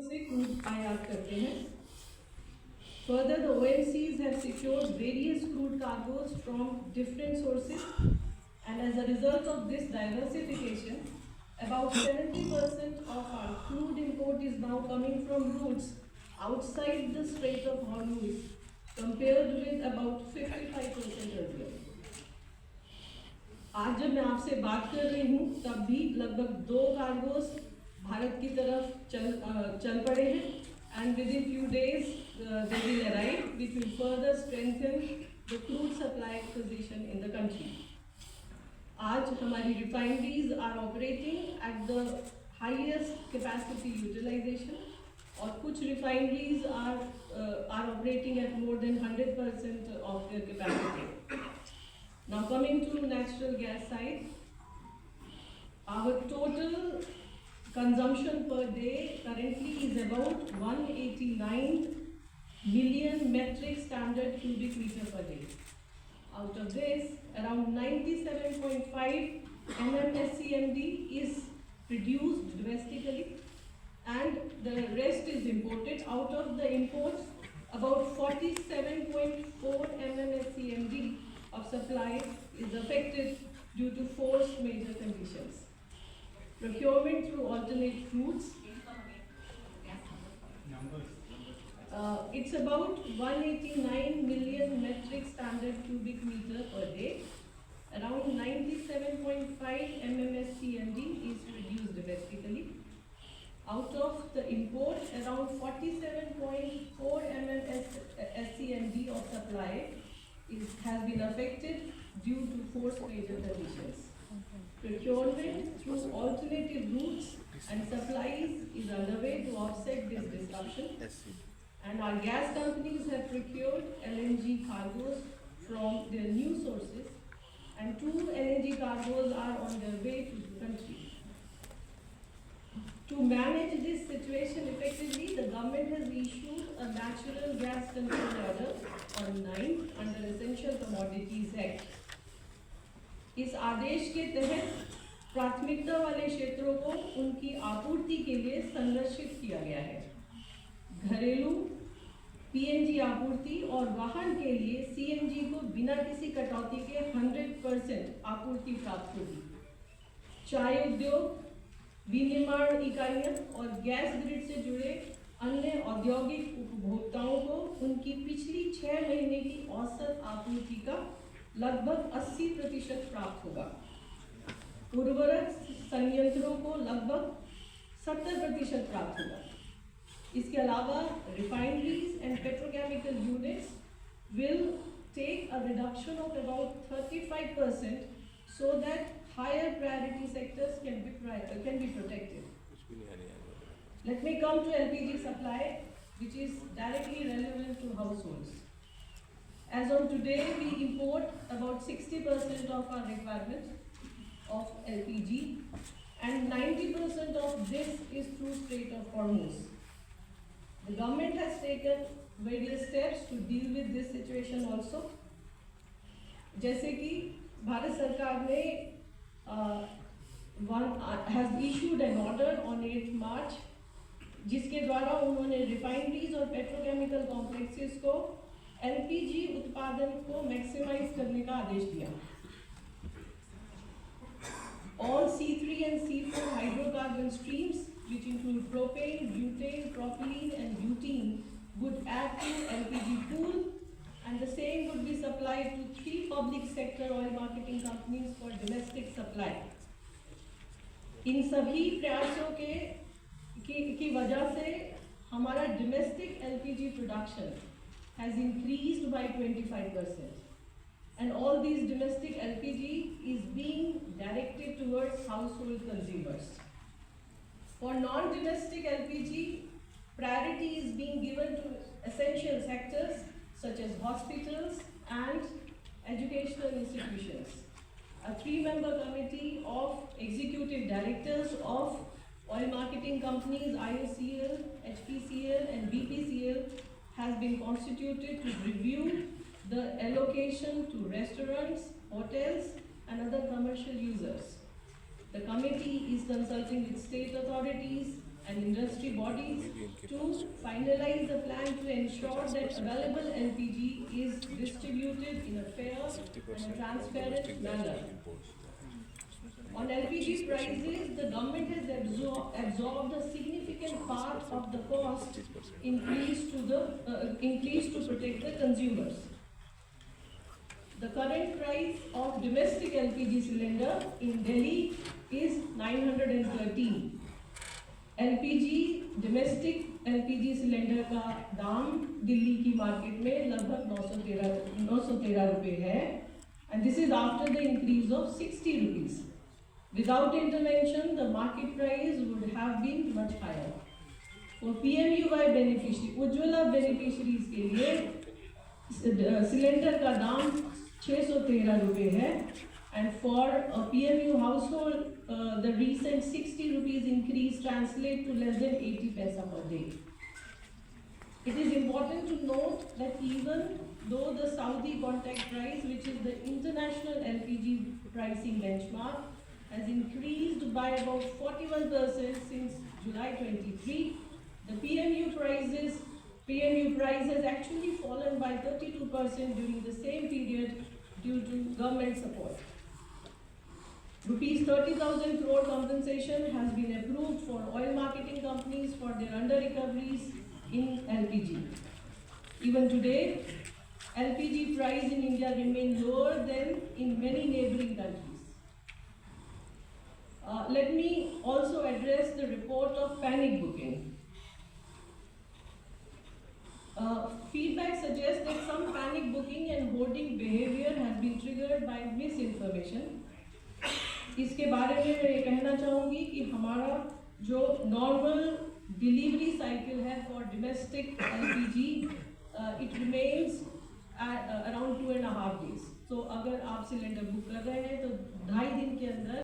से क्रूड आयात करते हैं. Further, the OMCs have secured various crude cargoes from different sources, and as a result of this diversification, about 70% of our crude import is now coming from routes outside the Strait of Hormuz, compared with about 55% earlier. आज जब मैं आपसे बात कर रही हूँ तब भी लगभग 2 कार्गोस भारत की तरफ चल पड़े हैं, and within few days they will arrive, which will further strengthen the crude supply position in the country. आज हमारी refineries are operating at the highest capacity utilization, और कुछ refineries are operating at more than 100% of their capacity. Now coming to natural gas side, our total consumption per day currently is about 189 million metric standard cubic meter per day. Out of this, around 97.5 MMSCMD is produced domestically, and the rest is imported. Out of the imports, about 47.4 MMSCMD of supply is affected due to force majeure conditions. Procurement through alternate routes. It's about 189 million metric standard cubic meter per day. Around 97.5 MMSCMD is produced domestically. Out of the import, around 47.4 MMSCMD of supply has been affected due to force majeure conditions. Procurement through alternative routes and supplies is underway to offset this disruption. And our gas companies have procured LNG cargoes from their new sources, and 2 LNG cargoes are on their way to the country. To manage this situation effectively, the government has issued a natural gas control order on 9 under Essential Commodities Act. इस आदेश के तहत प्राथमिकता वाले क्षेत्रों को उनकी आपूर्ति के लिए संरक्षित किया गया है. घरेलू पीएनजी आपूर्ति और वाहन के लिए सीएनजी को बिना किसी कटौती के 100% आपूर्ति प्राप्त होगी. चाय उद्योग, विनिर्माण इकाइयां और गैस ग्रिड से जुड़े अन्य औद्योगिक उपभोक्ताओं को उनकी पिछली 6 महीने की औसत आपूर्ति का लगभग 80% प्राप्त होगा. उर्वरक संयंत्रों को लगभग 70% प्राप्त होगा. इसके अलावा refineries and petrochemical units will take a reduction of about 35% so that higher priority sectors can be protected. Let me come to LPG supply, which is directly relevant to households. As on today, we import about 60% of our requirement of LPG, and 90% of this is through Strait of Hormuz. The government has taken various steps to deal with this situation also. जैसे कि भारत सरकार ने has issued an order on 8 March, जिसके द्वारा उन्होंने refineries और petrochemical complexes को LPG उत्पादन को मैक्सिमाइज करने का आदेश दिया. All C3 and C4 hydrocarbon streams, which include propane, butane, propylene, and butene, would add to LPG pool, and the same would be supplied to 3 public sector oil marketing companies for domestic supply. इन सभी प्रयासों की वजह से हमारा domestic LPG production has increased by 25%. And all these domestic LPG is being directed towards household consumers. For non-domestic LPG, priority is being given to essential sectors such as hospitals and educational institutions. A 3-member committee of executive directors of oil marketing companies IOCL, HPCL and BPCL has been constituted to review the allocation to restaurants, hotels and other commercial users. The committee is consulting with state authorities, and industry bodies to finalize a plan to ensure that available LPG is distributed in a fair and transparent manner. On LPG prices, the government has absorbed a significant part of the cost increase to protect the consumers. The current price of domestic LPG cylinder in Delhi is 913. domestic LPG cylinder का दाम दिल्ली की market में लगभग 913 रुपए है, and this is after the increase of 60 rupees. Without intervention, the market price would have been much higher. For PMUY beneficiary, Ujjwala beneficiaries के लिए cylinder का दाम 613 रुपए है, and for a PMU household, the recent 60 rupees increase translates to less than 80 paisa per day. It is important to note that even though the Saudi contact price, which is the international LPG pricing benchmark, has increased by about 41% since July 23, the PMU price has actually fallen by 32% during the same period due to government support. Rupees 30,000 crore compensation has been approved for oil marketing companies for their under-recoveries in LPG. Even today, LPG price in India remains lower than in many neighboring countries. Let me also address the report of panic booking. Feedback suggests that some panic booking and hoarding behavior has been triggered by misinformation. इसके बारे में मैं ये कहना चाहूँगी कि हमारा जो नॉर्मल डिलीवरी साइकिल है for domestic LPG, it remains at around 2.5 days. तो अगर आप सिलेंडर बुक कर रहे हैं तो 2.5 दिन के अंदर